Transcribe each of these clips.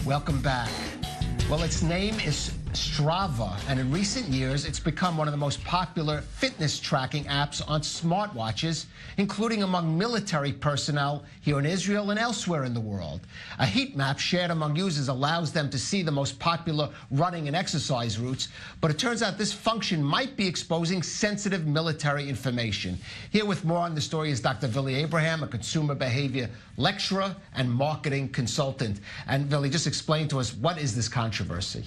Welcome back. Well, its name is Strava, and in recent years, it's become one of the most popular fitness tracking apps on smartwatches, including among military personnel here in Israel and elsewhere in the world. A heat map shared among users allows them to see the most popular running and exercise routes, but it turns out this function might be exposing sensitive military information. Here with more on the story is Dr. Vili Abraham, a consumer behavior lecturer and marketing consultant. And Vili, just explain to us, what is this controversy?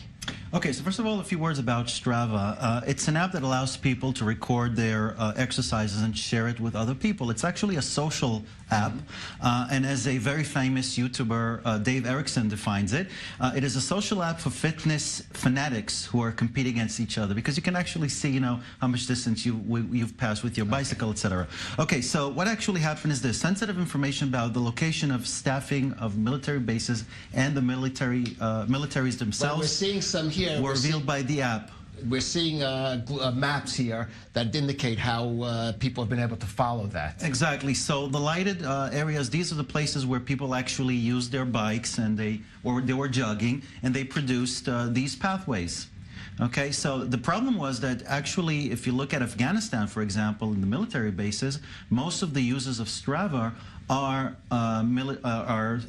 Okay, so first of all, a few words about Strava. It's an app that allows people to record their exercises and share it with other people. It's actually a social app, and as a very famous YouTuber, Dave Erickson, defines it, it is a social app for fitness fanatics who are competing against each other, because you can actually see, how much distance you've passed with your bicycle, etc. Okay, so what actually happened is this: sensitive information about the location of staffing of military bases and the militaries themselves. Well, we're seeing some here. Were revealed by the app. We're seeing maps here that indicate how people have been able to follow that. Exactly. So the lighted areas, these are the places where people actually used their bikes and they were jogging, and they produced these pathways. Okay, so the problem was that actually, if you look at Afghanistan, for example, in the military bases, most of the users of Strava are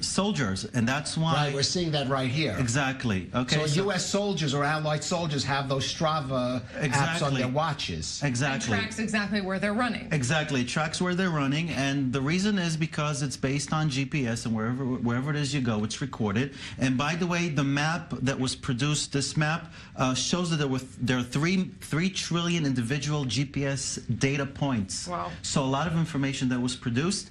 soldiers, and that's why. Right, we're seeing that right here. Exactly. Okay. So U.S. soldiers or allied soldiers have those Strava apps on their watches. Exactly. It tracks exactly where they're running. Exactly. It tracks where they're running, and the reason is because it's based on GPS, and wherever it is you go, it's recorded. And by the way, the map that was produced, this map shows that there are 3 trillion individual GPS data points. Wow. So a lot of information that was produced.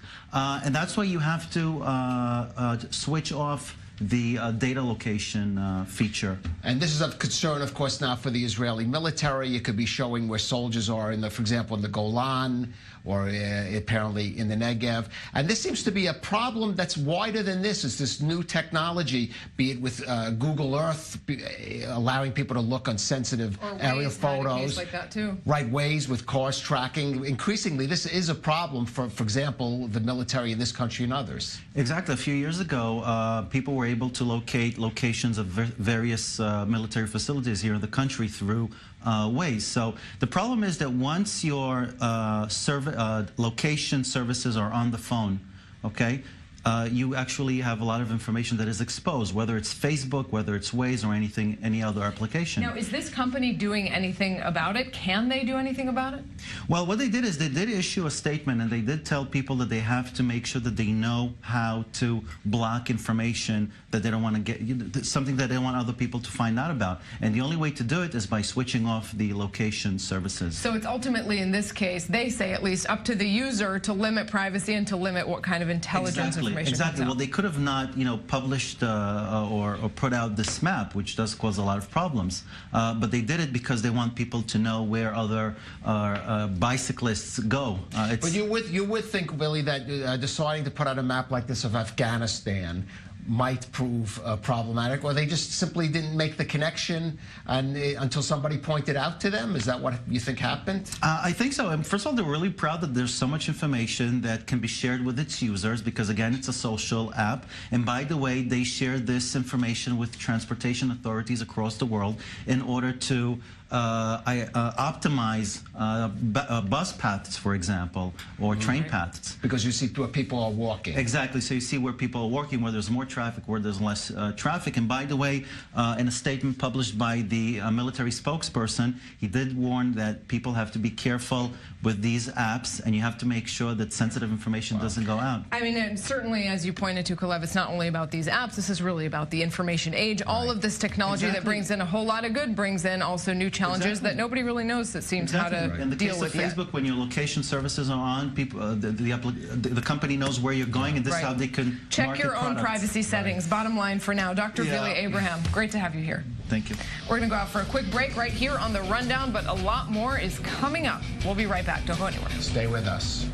And that's why you have to switch off the data location feature. And this is of concern, of course, now for the Israeli military. It could be showing where soldiers are, for example, in the Golan, or apparently in the Negev. And this seems to be a problem that's wider than this. It's this new technology, be it with Google Earth, allowing people to look on sensitive aerial photos. Like that too. Right, Waze with cars tracking. Increasingly, this is a problem for example, the military in this country and others. Exactly. A few years ago, people were able to locate locations of various military facilities here in the country through Waze. So the problem is that once your location services are on the phone, okay, you actually have a lot of information that is exposed, whether it's Facebook, whether it's Waze, or any other application. Now, is this company doing anything about it? Can they do anything about it? Well, what they did is they did issue a statement, and they did tell people that they have to make sure that they know how to block information that they don't want to get, something that they don't want other people to find out about. And the only way to do it is by switching off the location services. So it's ultimately, in this case, they say at least, up to the user to limit privacy and to limit what kind of intelligence information. Exactly. Well, they could have not, published or put out this map, which does cause a lot of problems. But they did it because they want people to know where other bicyclists go. But you would think, Vili, that deciding to put out a map like this of Afghanistan might prove problematic, or they just simply didn't make the connection until somebody pointed out to them? Is that what you think happened? I think so. And first of all, they're really proud that there's so much information that can be shared with its users, because again, it's a social app. And by the way, they share this information with transportation authorities across the world in order to optimize bus paths, for example, or train paths. Because you see where people are walking. Exactly. So you see where people are walking, where there's more traffic, where there's less traffic. And by the way, in a statement published by the military spokesperson, he did warn that people have to be careful with these apps, and you have to make sure that sensitive information doesn't go out. I mean, and certainly, as you pointed to, Kalev, it's not only about these apps. This is really about the information age. All of this technology that brings in a whole lot of good brings in also new challenges that nobody really knows, it seems, how to In the deal with case of Facebook, when your location services are on, people, the company knows where you're going, and this is how they can check your own privacy settings. Bottom line for now. Dr. Vili Abraham, great to have you here. Thank you. We're going to go out for a quick break right here on The Rundown, but a lot more is coming up. We'll be right back. Don't go anywhere. Stay with us.